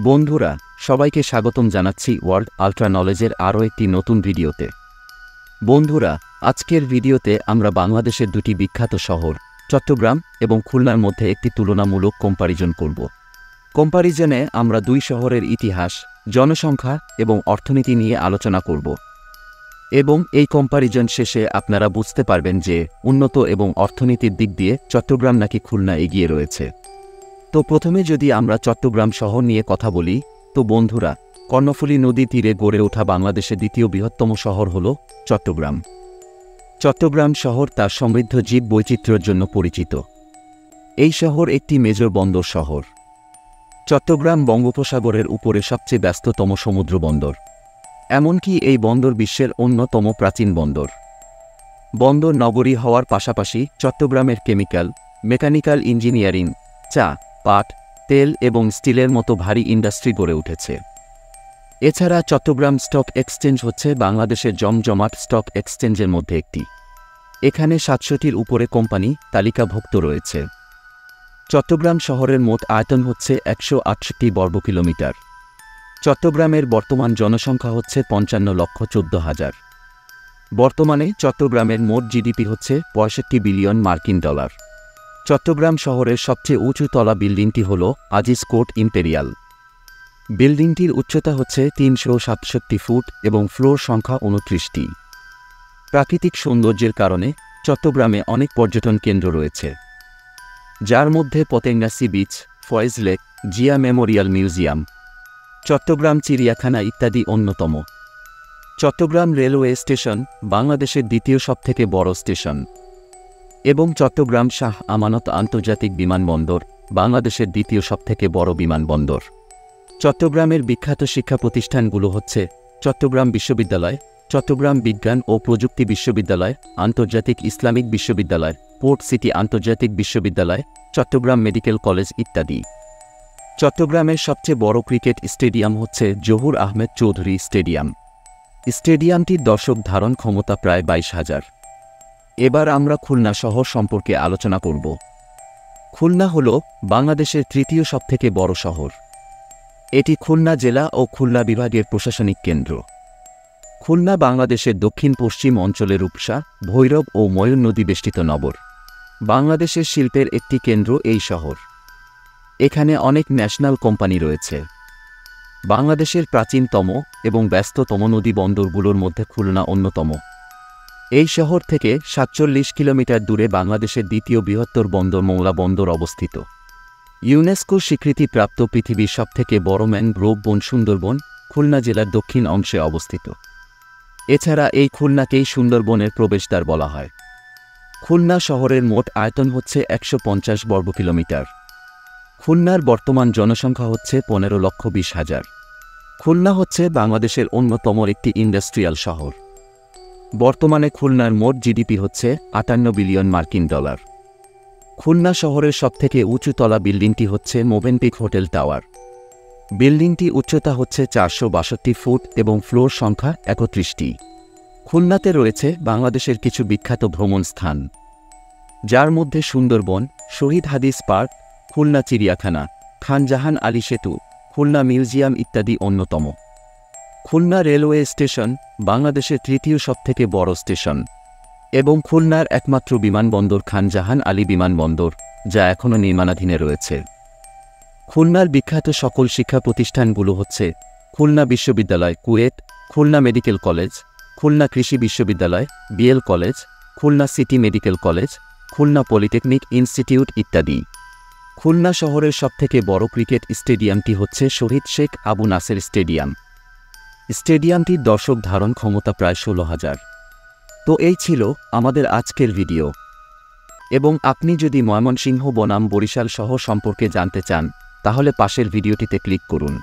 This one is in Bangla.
বন্ধুরা, সবাইকে স্বাগতম জানাচ্ছি ওয়ার্ল্ড আল্ট্রা নলেজের আরও একটি নতুন ভিডিওতে। বন্ধুরা, আজকের ভিডিওতে আমরা বাংলাদেশের দুটি বিখ্যাত শহর চট্টগ্রাম এবং খুলনার মধ্যে একটি তুলনামূলক কম্পারিজন করব। কম্পারিজনে আমরা দুই শহরের ইতিহাস, জনসংখ্যা এবং অর্থনীতি নিয়ে আলোচনা করব এবং এই কম্পারিজন শেষে আপনারা বুঝতে পারবেন যে উন্নত এবং অর্থনীতির দিক দিয়ে চট্টগ্রাম নাকি খুলনা এগিয়ে রয়েছে। তো প্রথমে যদি আমরা চট্টগ্রাম শহর নিয়ে কথা বলি, তো বন্ধুরা, কর্ণফুলী নদী তীরে গড়ে ওঠা বাংলাদেশের দ্বিতীয় বৃহত্তম শহর হল চট্টগ্রাম। চট্টগ্রাম শহর তার সমৃদ্ধ জীব বৈচিত্র্যের জন্য পরিচিত। এই শহর একটি মেজর বন্দর শহর। চট্টগ্রাম বঙ্গোপসাগরের উপরে সবচেয়ে ব্যস্ততম সমুদ্র বন্দর। এমনকি এই বন্দর বিশ্বের অন্যতম প্রাচীন বন্দর। বন্দর নগরী হওয়ার পাশাপাশি চট্টগ্রামের কেমিক্যাল, মেকানিক্যাল ইঞ্জিনিয়ারিং, চা, পাট, তেল এবং স্টিলের মতো ভারী ইন্ডাস্ট্রি গড়ে উঠেছে। এছাড়া চট্টগ্রাম স্টক এক্সচেঞ্জ হচ্ছে বাংলাদেশের জমজমাট স্টক এক্সচেঞ্জের মধ্যে একটি। এখানে ৭০০টির উপরে কোম্পানি তালিকাভুক্ত রয়েছে। চট্টগ্রাম শহরের মোট আয়তন হচ্ছে ১৬৮ বর্গ কিলোমিটার। চট্টগ্রামের বর্তমান জনসংখ্যা হচ্ছে ৫৫,১৪,০০০। বর্তমানে চট্টগ্রামের মোট জিডিপি হচ্ছে ৬৫ বিলিয়ন মার্কিন ডলার। চট্টগ্রাম শহরের সবচেয়ে উঁচু তলা বিল্ডিংটি হল আজিজ কোর্ট ইম্পেরিয়াল। বিল্ডিংটির উচ্চতা হচ্ছে ৩৬৭ ফুট এবং ফ্লোর সংখ্যা ২৯টি। প্রাকৃতিক সৌন্দর্যের কারণে চট্টগ্রামে অনেক পর্যটন কেন্দ্র রয়েছে, যার মধ্যে Patenga sea beach, Foy's Lake, Zia Memorial Museum, Chittagong চিড়িয়াখানা ইত্যাদি অন্যতম। চট্টগ্রাম রেলওয়ে স্টেশন বাংলাদেশের দ্বিতীয় সবথেকে বড় স্টেশন এবং চট্টগ্রাম শাহ আমানত আন্তর্জাতিক বিমানবন্দর বাংলাদেশের দ্বিতীয় সবথেকে বড় বিমানবন্দর। চট্টগ্রামের বিখ্যাত শিক্ষা প্রতিষ্ঠানগুলো হচ্ছে চট্টগ্রাম বিশ্ববিদ্যালয়, চট্টগ্রাম বিজ্ঞান ও প্রযুক্তি বিশ্ববিদ্যালয়, আন্তর্জাতিক ইসলামিক বিশ্ববিদ্যালয়, পোর্ট সিটি আন্তর্জাতিক বিশ্ববিদ্যালয়, চট্টগ্রাম মেডিকেল কলেজ ইত্যাদি। চট্টগ্রামের সবচেয়ে বড় ক্রিকেট স্টেডিয়াম হচ্ছে জহুর আহমেদ চৌধুরী স্টেডিয়াম। স্টেডিয়ামটির দর্শক ধারণ ক্ষমতা প্রায় ২২,০০০। এবার আমরা খুলনা শহর সম্পর্কে আলোচনা করব। খুলনা হল বাংলাদেশের তৃতীয় সবথেকে বড় শহর। এটি খুলনা জেলা ও খুলনা বিভাগের প্রশাসনিক কেন্দ্র। খুলনা বাংলাদেশের দক্ষিণ পশ্চিম অঞ্চলে রূপসা, ভৈরব ও ময়ূর নদী বেষ্টিত নগর। বাংলাদেশের শিল্পের একটি কেন্দ্র এই শহর। এখানে অনেক ন্যাশনাল কোম্পানি রয়েছে। বাংলাদেশের প্রাচীনতম এবং ব্যস্ততম নদী বন্দরগুলোর মধ্যে খুলনা অন্যতম। এই শহর থেকে ৪৭ কিলোমিটার দূরে বাংলাদেশের দ্বিতীয় বৃহত্তর বন্দর মোংলা বন্দর অবস্থিত। ইউনেস্কো স্বীকৃতিপ্রাপ্ত পৃথিবীর সবথেকে বড় ম্যানগ্রোভ বন সুন্দরবন খুলনা জেলার দক্ষিণ অংশে অবস্থিত। এছাড়া এই খুলনাকেই সুন্দরবনের প্রবেশদ্বার বলা হয়। খুলনা শহরের মোট আয়তন হচ্ছে ১৫০ বর্গ কিলোমিটার। খুলনার বর্তমান জনসংখ্যা হচ্ছে ১৫,২০,০০০। খুলনা হচ্ছে বাংলাদেশের অন্যতম একটি ইন্ডাস্ট্রিয়াল শহর। বর্তমানে খুলনার মোট জিডিপি হচ্ছে ৫৮ বিলিয়ন মার্কিন ডলার। খুলনা শহরের সবথেকে উঁচু তলা বিল্ডিংটি হচ্ছে মোভেনপিক হোটেল টাওয়ার। বিল্ডিংটি উচ্চতা হচ্ছে ৪৬২ ফুট এবং ফ্লোর সংখ্যা ৩১টি। খুলনাতে রয়েছে বাংলাদেশের কিছু বিখ্যাত ভ্রমণ স্থান, যার মধ্যে সুন্দরবন, শহীদ হাদিস পার্ক, খুলনা চিড়িয়াখানা, খান জাহান আলী সেতু, খুলনা মিউজিয়াম ইত্যাদি অন্যতম। খুলনা রেলওয়ে স্টেশন বাংলাদেশের তৃতীয় সবথেকে বড় স্টেশন এবং খুলনার একমাত্র বিমানবন্দর খান জাহান আলী বিমানবন্দর, যা এখনও নির্মাণাধীনে রয়েছে। খুলনার বিখ্যাত সকল শিক্ষা প্রতিষ্ঠানগুলো হচ্ছে খুলনা বিশ্ববিদ্যালয় KUET, Khulna Medical College, Khulna কৃষি বিশ্ববিদ্যালয়, BL College, Khulna City Medical College, Khulna Polytechnic Institute ইত্যাদি। খুলনা শহরের সবথেকে বড় ক্রিকেট স্টেডিয়ামটি হচ্ছে শহীদ শেখ আবু নাসের স্টেডিয়াম। স্টেডিয়ামটির দর্শক ধারণ ক্ষমতা প্রায় ১৬,০০০। তো এই ছিল আমাদের আজকের ভিডিও এবং আপনি যদি ময়মনসিংহ বনাম বরিশাল শহর সম্পর্কে জানতে চান, তাহলে পাশের ভিডিওটিতে ক্লিক করুন।